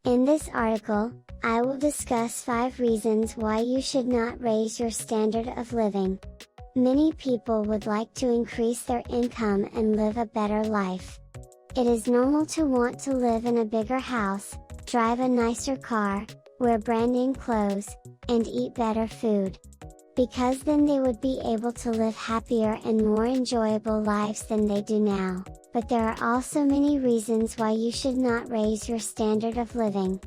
In this article, I will discuss 5 reasons why you should not raise your standard of living. Many people would like to increase their income and live a better life. It is normal to want to live in a bigger house, drive a nicer car, wear brand name clothes, and eat better food. Because then they would be able to live happier and more enjoyable lives than they do now. But there are also many reasons why you should not raise your standard of living.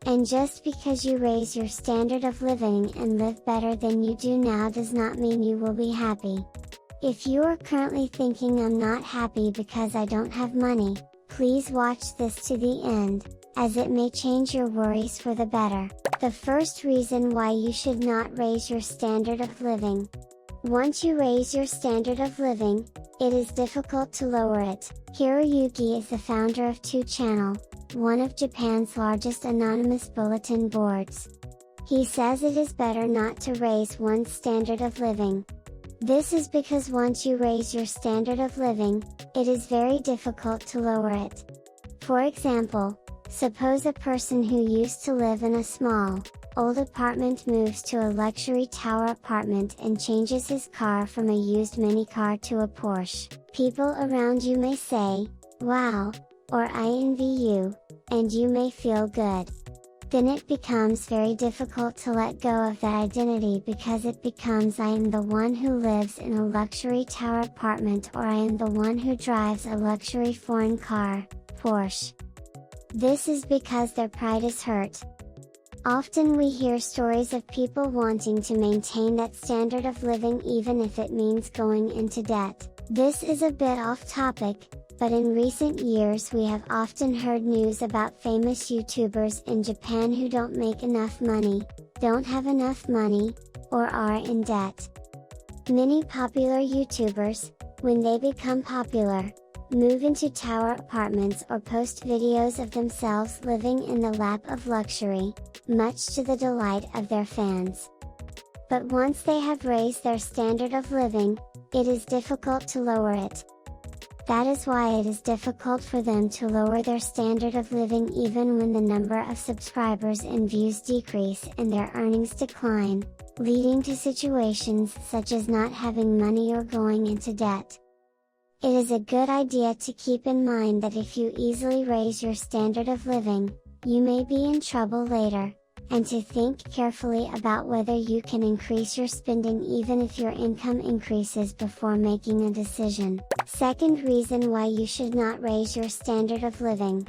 And just because you raise your standard of living and live better than you do now does not mean you will be happy. If you are currently thinking I'm not happy because I don't have money, please watch this to the end, as it may change your worries for the better. The first reason why you should not raise your standard of living. Once you raise your standard of living, it is difficult to lower it. Hiro Yuki is the founder of 2Channel, one of Japan's largest anonymous bulletin boards. He says it is better not to raise one's standard of living. This is because once you raise your standard of living, it is very difficult to lower it. For example, suppose a person who used to live in a small, old apartment moves to a luxury tower apartment and changes his car from a used mini car to a Porsche. People around you may say, "Wow," or "I envy you," and you may feel good. Then it becomes very difficult to let go of that identity because it becomes I am the one who lives in a luxury tower apartment or I am the one who drives a luxury foreign car, Porsche. This is because their pride is hurt. Often we hear stories of people wanting to maintain that standard of living even if it means going into debt. This is a bit off topic, but in recent years we have often heard news about famous YouTubers in Japan who don't make enough money, don't have enough money, or are in debt. Many popular YouTubers, when they become popular, move into tower apartments or post videos of themselves living in the lap of luxury, much to the delight of their fans. But once they have raised their standard of living, it is difficult to lower it. That is why it is difficult for them to lower their standard of living even when the number of subscribers and views decrease and their earnings decline, leading to situations such as not having money or going into debt. It is a good idea to keep in mind that if you easily raise your standard of living, you may be in trouble later, and to think carefully about whether you can increase your spending even if your income increases before making a decision. Second reason why you should not raise your standard of living.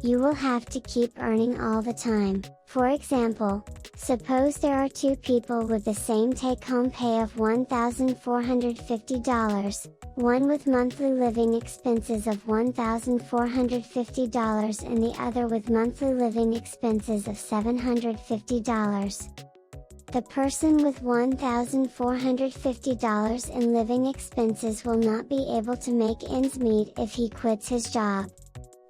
You will have to keep earning all the time. For example, suppose there are 2 people with the same take-home pay of $1,450, one with monthly living expenses of $1,450 and the other with monthly living expenses of $750. The person with $1,450 in living expenses will not be able to make ends meet if he quits his job.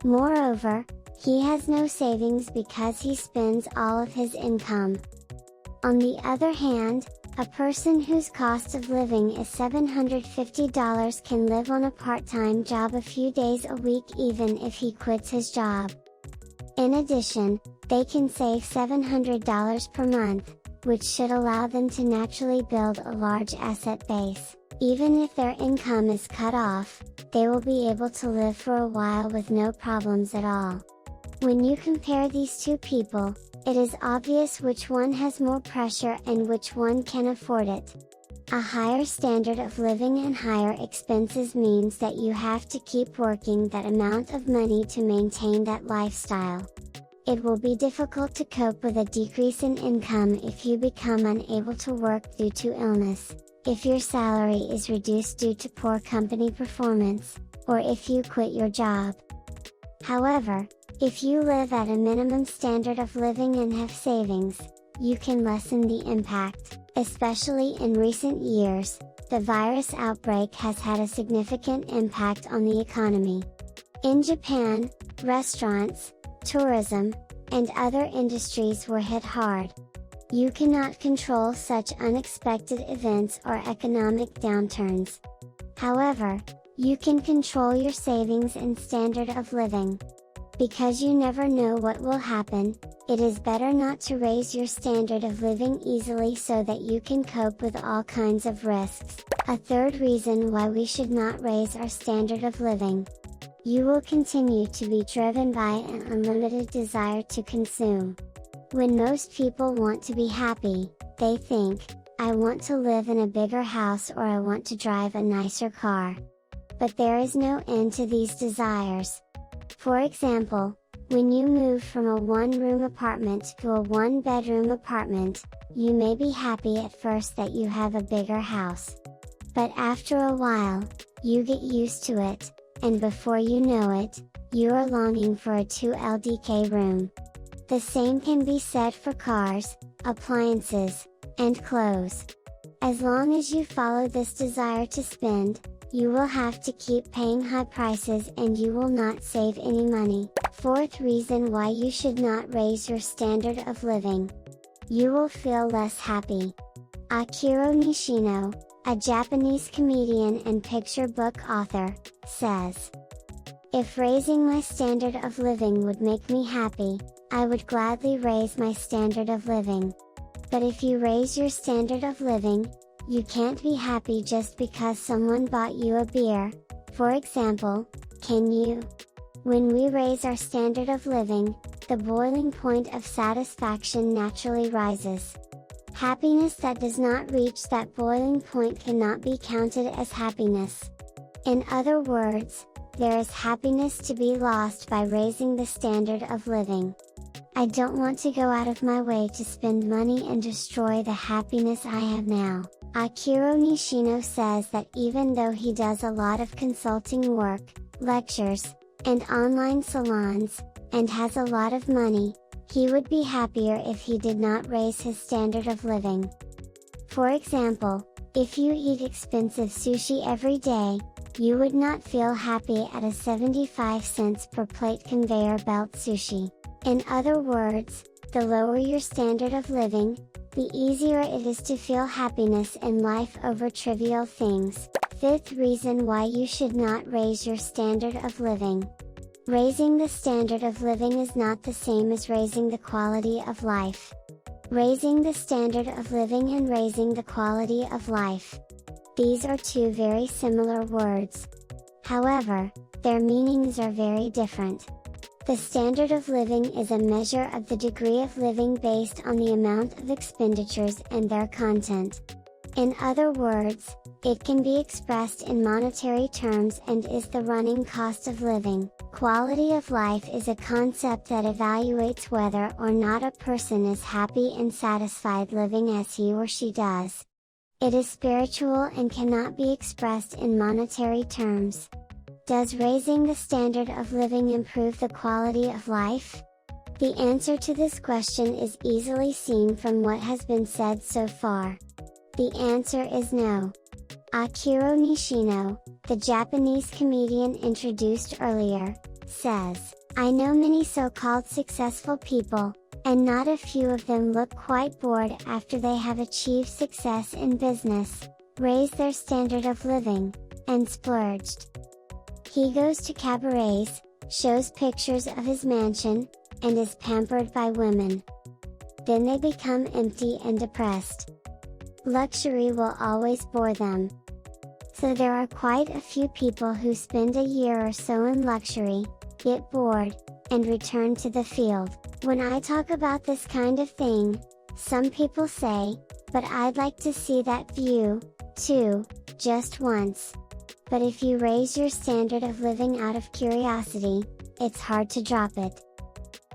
Moreover, he has no savings because he spends all of his income. On the other hand, a person whose cost of living is $750 can live on a part-time job a few days a week even if he quits his job. In addition, they can save $700 per month, which should allow them to naturally build a large asset base. Even if their income is cut off, they will be able to live for a while with no problems at all. When you compare these 2 people, it is obvious which one has more pressure and which one can afford it. A higher standard of living and higher expenses means that you have to keep working that amount of money to maintain that lifestyle. It will be difficult to cope with a decrease in income if you become unable to work due to illness, if your salary is reduced due to poor company performance, or if you quit your job. However, if you live at a minimum standard of living and have savings, you can lessen the impact. Especially in recent years, the virus outbreak has had a significant impact on the economy. In Japan, restaurants, tourism, and other industries were hit hard. You cannot control such unexpected events or economic downturns. However, you can control your savings and standard of living. Because you never know what will happen, it is better not to raise your standard of living easily so that you can cope with all kinds of risks. A third reason why we should not raise our standard of living. You will continue to be driven by an unlimited desire to consume. When most people want to be happy, they think, I want to live in a bigger house or I want to drive a nicer car. But there is no end to these desires. For example, when you move from a one-room apartment to a one-bedroom apartment, you may be happy at first that you have a bigger house. But after a while, you get used to it, and before you know it, you are longing for a 2LDK room. The same can be said for cars, appliances, and clothes. As long as you follow this desire to spend, you will have to keep paying high prices and you will not save any money. Fourth reason why you should not raise your standard of living. You will feel less happy. Akira Nishino, a Japanese comedian and picture book author, says, "If raising my standard of living would make me happy, I would gladly raise my standard of living. But if you raise your standard of living, you can't be happy just because someone bought you a beer, for example, can you?" When we raise our standard of living, the boiling point of satisfaction naturally rises. Happiness that does not reach that boiling point cannot be counted as happiness. In other words, there is happiness to be lost by raising the standard of living. I don't want to go out of my way to spend money and destroy the happiness I have now. Akira Nishino says that even though he does a lot of consulting work, lectures, and online salons, and has a lot of money, he would be happier if he did not raise his standard of living. For example, if you eat expensive sushi every day, you would not feel happy at a 75 cents per plate conveyor belt sushi. In other words, the lower your standard of living, the easier it is to feel happiness in life over trivial things. Fifth reason why you should not raise your standard of living. Raising the standard of living is not the same as raising the quality of life. Raising the standard of living and raising the quality of life. These are two very similar words. However, their meanings are very different. The standard of living is a measure of the degree of living based on the amount of expenditures and their content. In other words, it can be expressed in monetary terms and is the running cost of living. Quality of life is a concept that evaluates whether or not a person is happy and satisfied living as he or she does. It is spiritual and cannot be expressed in monetary terms. Does raising the standard of living improve the quality of life? The answer to this question is easily seen from what has been said so far. The answer is no. Akira Nishino, the Japanese comedian introduced earlier, says, "I know many so-called successful people, and not a few of them look quite bored after they have achieved success in business, raised their standard of living, and splurged. He goes to cabarets, shows pictures of his mansion, and is pampered by women. Then they become empty and depressed. Luxury will always bore them. So there are quite a few people who spend a year or so in luxury, get bored, and return to the field." When I talk about this kind of thing, some people say, "But I'd like to see that view, too, just once." But if you raise your standard of living out of curiosity, it's hard to drop it.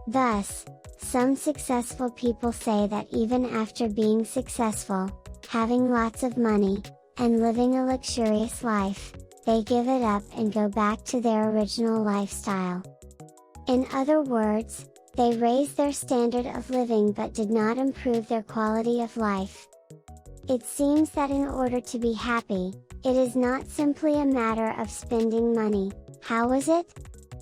Thus, some successful people say that even after being successful, having lots of money, and living a luxurious life, they give it up and go back to their original lifestyle. In other words, they raised their standard of living but did not improve their quality of life. It seems that in order to be happy, it is not simply a matter of spending money. How is it?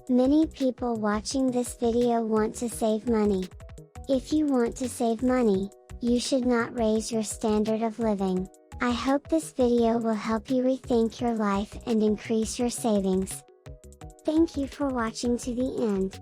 Many people watching this video want to save money. If you want to save money, you should not raise your standard of living. I hope this video will help you rethink your life and increase your savings. Thank you for watching to the end.